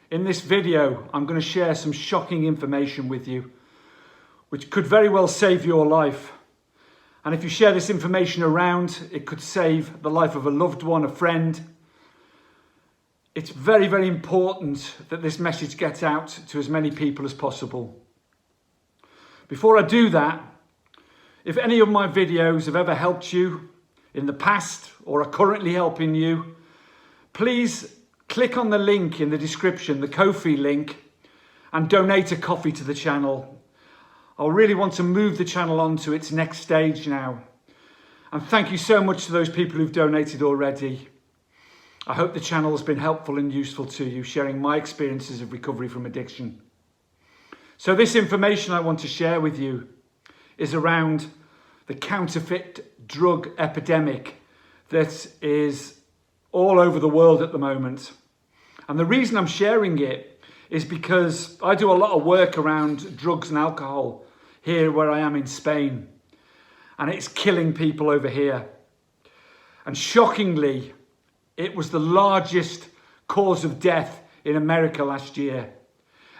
In this video, I'm going to share some shocking information with you, which could very well save your life. And if you share this information around, it could save the life of a loved one, a friend. It's very, very important that this message gets out to as many people as possible. Before I do that, if any of my videos have ever helped you in the past or are currently helping you, please click on the link in the description, the Ko-fi link, and donate a coffee to the channel. I really want to move the channel on to its next stage now. And thank you so much to those people who've donated already. I hope the channel has been helpful and useful to you, sharing my experiences of recovery from addiction. So this information I want to share with you is around the counterfeit drug epidemic that is all over the world at the moment. And the reason I'm sharing it is because I do a lot of work around drugs and alcohol here where I am in Spain. And it's killing people over here. And shockingly, it was the largest cause of death in America last year.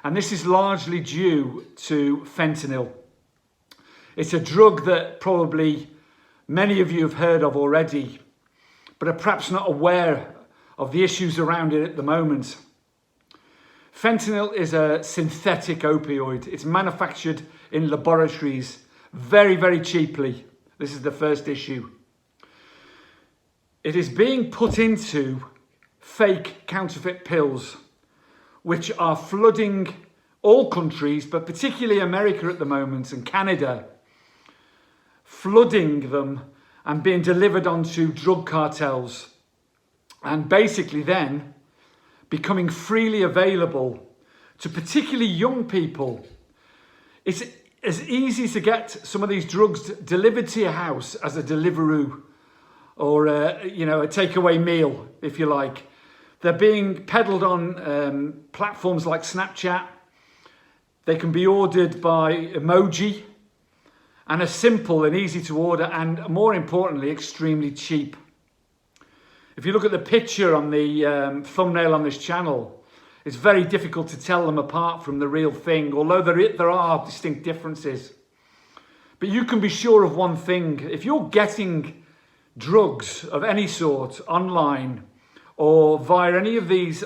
And this is largely due to fentanyl. It's a drug that probably many of you have heard of already, but are perhaps not aware of the issues around it at the moment. Fentanyl is a synthetic opioid. It's manufactured in laboratories very, very cheaply. This is the first issue. It is being put into fake counterfeit pills, which are flooding all countries, but particularly America at the moment and Canada, flooding them and being delivered onto drug cartels, and basically then becoming freely available to particularly young people. It's as easy to get some of these drugs delivered to your house as a Deliveroo or a takeaway meal, if you like. They're being peddled on platforms like Snapchat. They can be ordered by emoji and are simple and easy to order, and more importantly, extremely cheap. If you look at the picture on the thumbnail on this channel, it's very difficult to tell them apart from the real thing, although there are distinct differences. But you can be sure of one thing: if you're getting drugs of any sort online or via any of these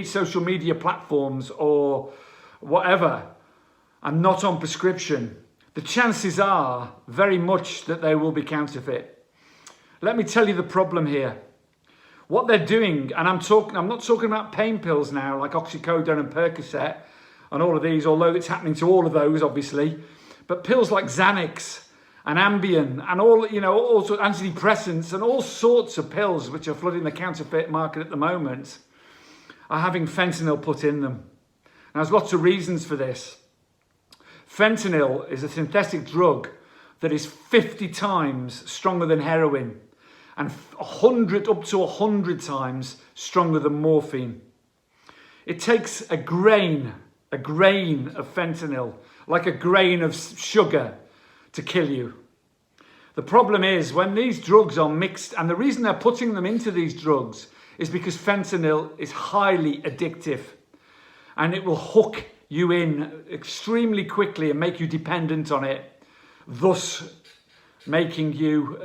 social media platforms or whatever, and not on prescription, the chances are very much that they will be counterfeit. Let me tell you the problem here. What they're doing, and I'm not talking about pain pills now, like oxycodone and Percocet and all of these, although it's happening to all of those, obviously, but pills like Xanax and Ambien and all sorts of antidepressants and all sorts of pills which are flooding the counterfeit market at the moment are having fentanyl put in them. Now, there's lots of reasons for this. Fentanyl is a synthetic drug that is 50 times stronger than heroin and up to 100 times stronger than morphine. It takes a grain of fentanyl, like a grain of sugar, to kill you. The problem is when these drugs are mixed, and the reason they're putting them into these drugs is because fentanyl is highly addictive and it will hook you in extremely quickly and make you dependent on it, thus making you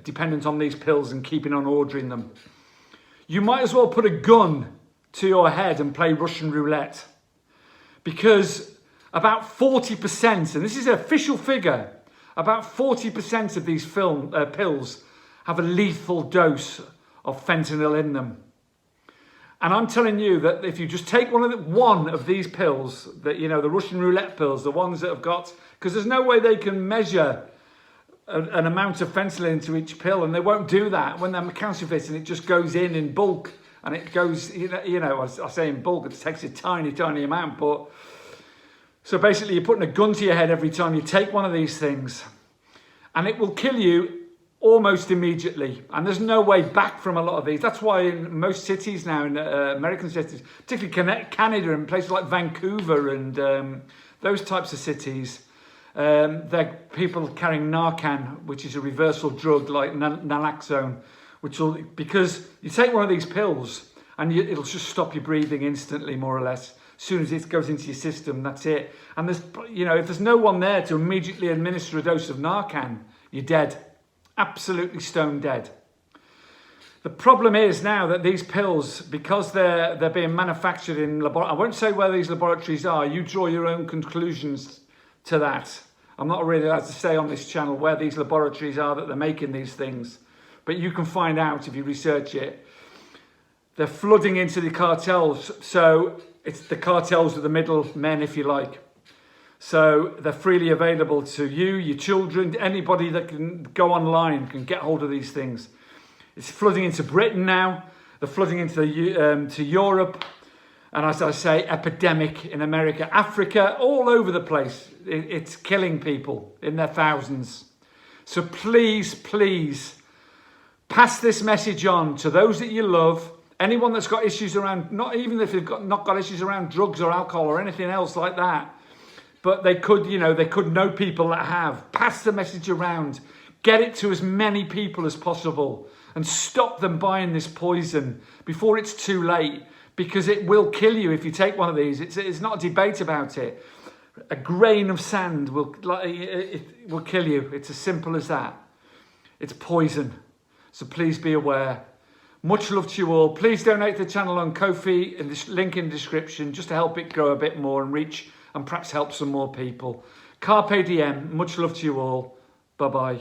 dependent on these pills and keeping on ordering them. You might as well put a gun to your head and play Russian roulette, because about 40%, and this is an official figure, about 40% of these pills have a lethal dose of fentanyl in them. And I'm telling you that if you just take one of these pills, the Russian roulette pills, the ones that have got, because there's no way they can measure an amount of fentanyl into each pill, and they won't do that when they're counterfeit, and it just goes in bulk, and it goes, I say in bulk, it takes a tiny, tiny amount, but so basically you're putting a gun to your head every time you take one of these things, and it will kill you almost immediately, and there's no way back from a lot of these. That's why in most cities now, in American cities, particularly Canada and places like Vancouver and those types of cities, there are people carrying Narcan, which is a reversal drug like naloxone, which will, because you take one of these pills and it'll just stop your breathing instantly, more or less. As soon as it goes into your system, that's it. And there's, you know, if there's no one there to immediately administer a dose of Narcan, you're dead. Absolutely stone dead. The problem is now that these pills, because they're being manufactured in laboratories, I won't say where these laboratories are, you draw your own conclusions to that. I'm not really allowed to say on this channel where these laboratories are that they're making these things, but you can find out if you research it. They're flooding into the cartels, so it's the cartels are the middlemen, if you like. So they're freely available to you, your children, anybody that can go online can get hold of these things. It's flooding into Britain now. They're flooding into to Europe. And as I say, epidemic in America, Africa, all over the place. It's killing people in their thousands. So please, please, pass this message on to those that you love. Anyone that's got issues around, not even if they've not got issues around drugs or alcohol or anything else like that, but they could, you know, they could know people that have. Pass the message around. Get it to as many people as possible and stop them buying this poison before it's too late, because it will kill you if you take one of these. It's not a debate about it. A grain of sand will kill you. It's as simple as that. It's poison. So please be aware. Much love to you all. Please donate to the channel on Ko-fi, in this link in the description, just to help it grow a bit more and reach and perhaps help some more people. Carpe diem. Much love to you all. Bye-bye.